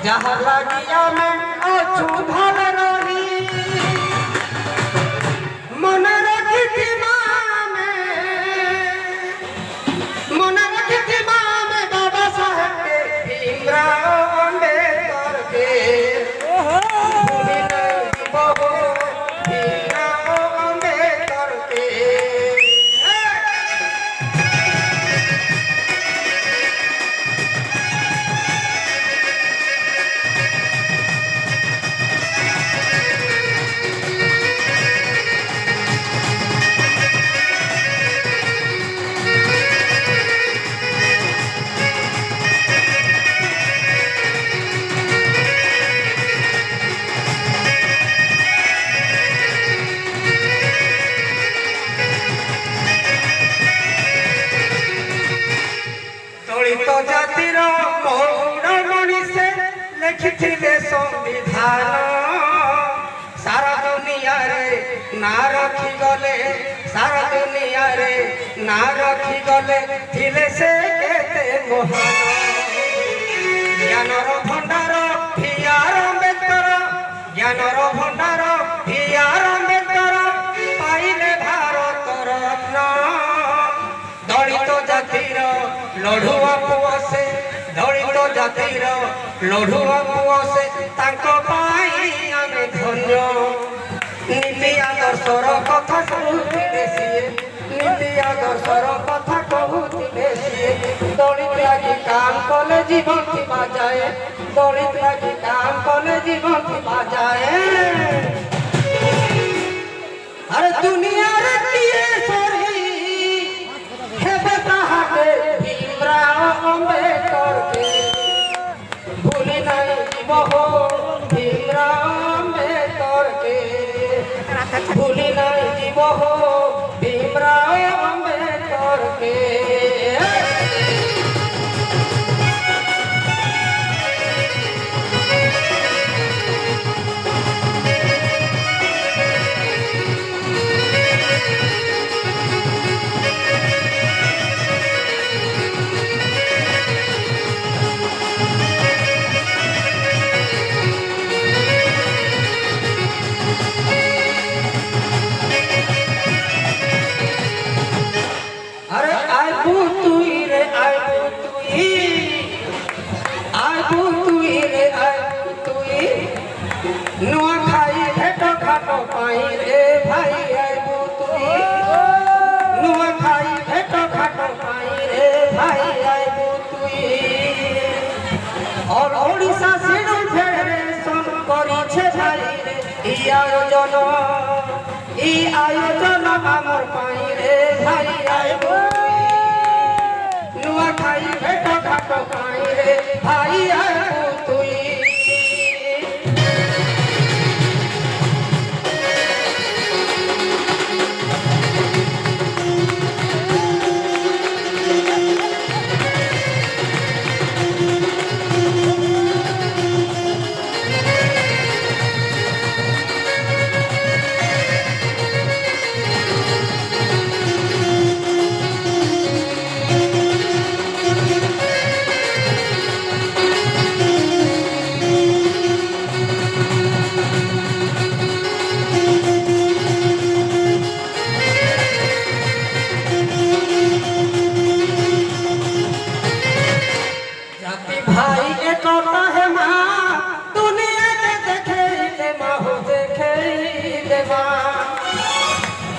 जहाँ लागिया में अछू भल रही मन रखी में मन रखी में बाबा साहब के भीमराव अम्बेडकर के दलित जातिर मौरमणि से लिखिथिले संविधान सारा दुनिया रे ना रखी गले सारा दुनिया रे ना रखी गले थिले से केते महान ज्ञानर भंडार भीआर अम्बेडकर ज्ञानर भंडार भीआर अम्बेडकर पाइले भारत रत्न दलित जातिर लढ़ुआ पुआ से दलित जातिर लढ़ुआ पुआ से तांको पाई आमे धन्य नीति आदर्शर कथा कहूथिले सिए नीति आदर्शर कथा कहूथिले सिए दलित लागी काम कले जीवन थिबा जाए दलित लागी काम कले जीवन थिबा जाए अरे दुनिया रे किए सरी हेबे ताहाके भीमराव अम्बेडकर के भूली नहीं बहो भीमराव अम्बेडकर के भूली नहीं बहो भीमराव अम्बेडकर के नुआ खाई भेटो खाटो पाई रे भाई आइबू तुई नुआ खाई भेटो खाटो पाई रे भाई आइबू तुई और ओडिशा सिडुल फेडरेशन करिछे भाई रे ई आयोजन हमर पाई रे भाई आइबू नुआ खाई भेटो खाटो पाई रे भाई आइबू तुई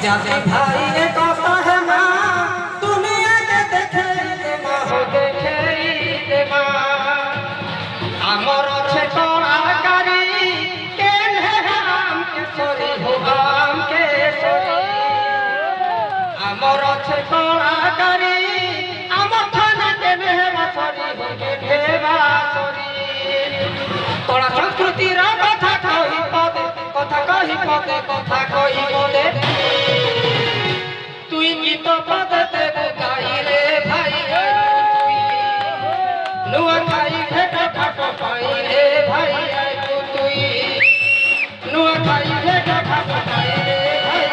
जाते भाई ने कहता है माँ दुनिया के देखे दे माँ हो देखे दे माँ अमर छे कलाकारी के हम के सोरी हो आम के सोरी अमर छे कलाकारी अमर थाना के मेहरा सोरी हो के भेवा सोरी तोरा संस्कृति रा कथा कही पदे कथा कही पदे तुई गीत पद देव गाई रे भाई नुआ खाई भेट खाट पाई रे भाई तुई नुआ खाई भेट खाट पाई रे भाई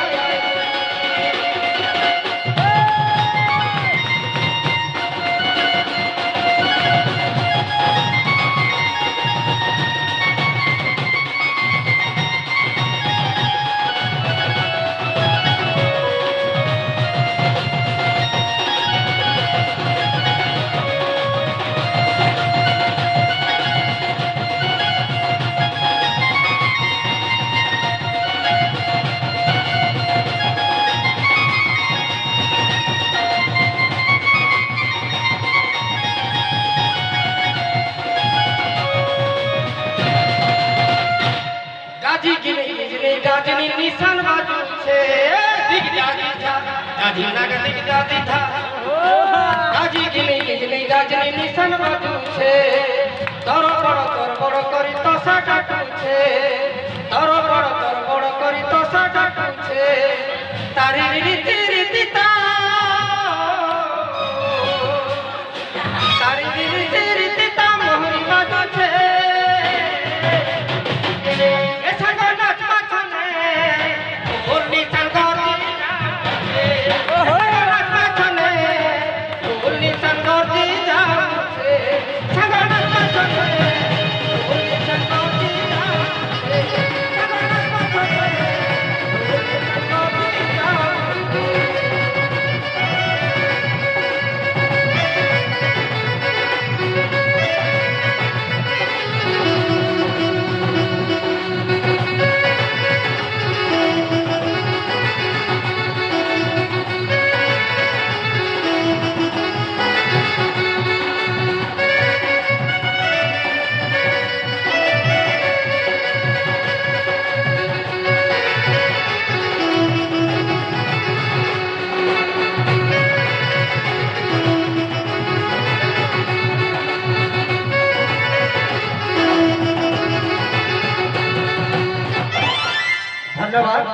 আজি নাগতি গাদি ধা আজি গিনি গিনি গাজনি নিশান বাজুছে তর বড় করি তসা কাটুছে তর বড় করি তসা কাটুছে তারি রীতি রীতি তারি রীতি রীতি তা মোহরি বাজুছে এ সাঙ্গ নাচ পাছনে ওলি সাঙ্গ धन्यवाद।